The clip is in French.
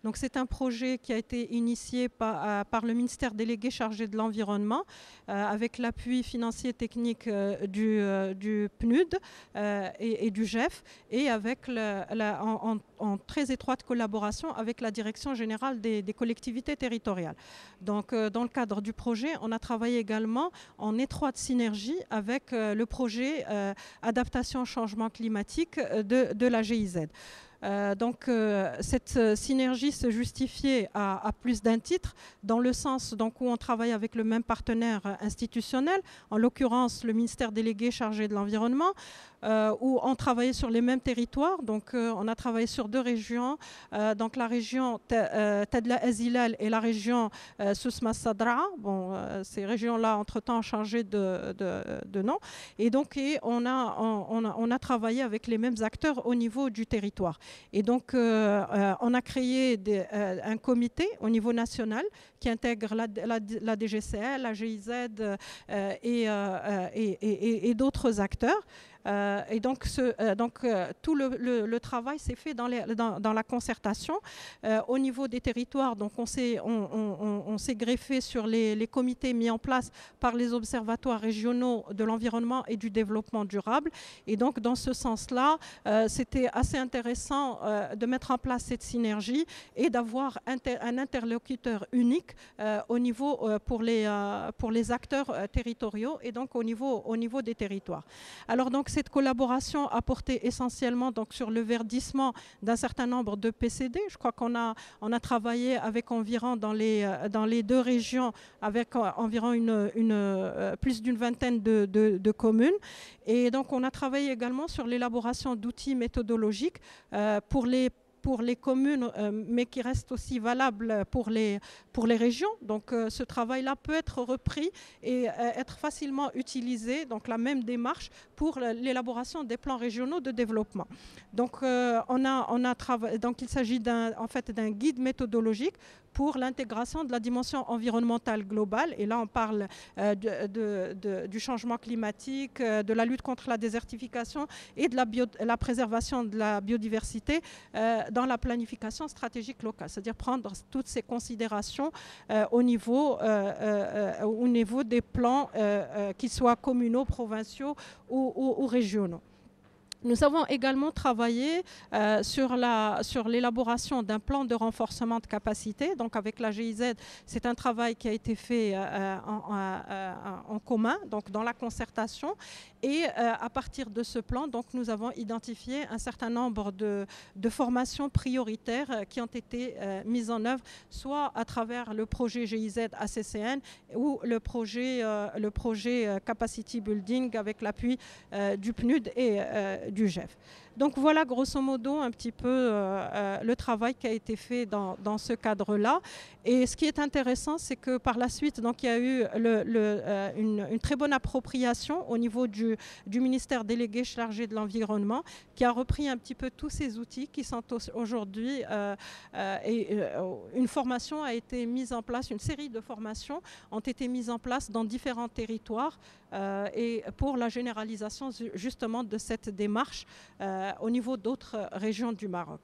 Donc c'est un projet qui a été initié par le ministère délégué chargé de l'environnement avec l'appui financier technique du PNUD et du GEF et avec en très étroite collaboration avec la Direction générale des collectivités territoriales. Donc dans le cadre du projet, on a travaillé également en étroite synergie avec le projet adaptation au changement climatique de la GIZ. Cette synergie se justifiait à plus d'un titre, dans le sens donc, où on travaille avec le même partenaire institutionnel, en l'occurrence le ministère délégué chargé de l'environnement, où on travaillait sur les mêmes territoires. Donc on a travaillé sur deux régions, donc la région Tadla Azilal et la région Sousma Sadra. Bon, ces régions-là, entre-temps, ont changé de nom. Et donc on a travaillé avec les mêmes acteurs au niveau du territoire. Et donc, on a créé un comité au niveau national qui intègre la DGCL, la GIZ et d'autres acteurs. Et donc, tout le travail s'est fait dans la concertation. Au niveau des territoires, donc on s'est greffé sur les comités mis en place par les observatoires régionaux de l'environnement et du développement durable. Et donc, dans ce sens-là, c'était assez intéressant de mettre en place cette synergie et d'avoir un interlocuteur unique au niveau pour les acteurs territoriaux et donc au niveau des territoires. Alors donc cette collaboration a porté essentiellement donc sur le verdissement d'un certain nombre de PCD. Je crois qu'on a travaillé avec environ dans les deux régions avec environ plus d'une vingtaine de communes. Et donc on a travaillé également sur l'élaboration d'outils méthodologiques pour les communes, mais qui reste aussi valable pour les régions. Donc ce travail-là peut être repris et être facilement utilisé, donc la même démarche pour l'élaboration des plans régionaux de développement. Donc, donc il s'agit en fait d'un guide méthodologique pour l'intégration de la dimension environnementale globale. Et là, on parle du changement climatique, de la lutte contre la désertification et de la préservation de la biodiversité dans la planification stratégique locale. C'est-à-dire prendre toutes ces considérations au niveau des plans, qu'ils soient communaux, provinciaux ou régionaux. Nous avons également travaillé sur l'élaboration d'un plan de renforcement de capacité. Donc avec la GIZ, c'est un travail qui a été fait en commun, donc dans la concertation. Et à partir de ce plan, donc, nous avons identifié un certain nombre de formations prioritaires qui ont été mises en œuvre, soit à travers le projet GIZ ACCN ou le projet Capacity Building avec l'appui du PNUD et du GEF. Donc voilà grosso modo un petit peu le travail qui a été fait dans ce cadre-là. Et ce qui est intéressant, c'est que par la suite, donc, il y a eu une très bonne appropriation au niveau du ministère délégué chargé de l'environnement, qui a repris un petit peu tous ces outils qui sont aujourd'hui, une formation a été mise en place, une série de formations ont été mises en place dans différents territoires et pour la généralisation justement de cette démarche au niveau d'autres régions du Maroc.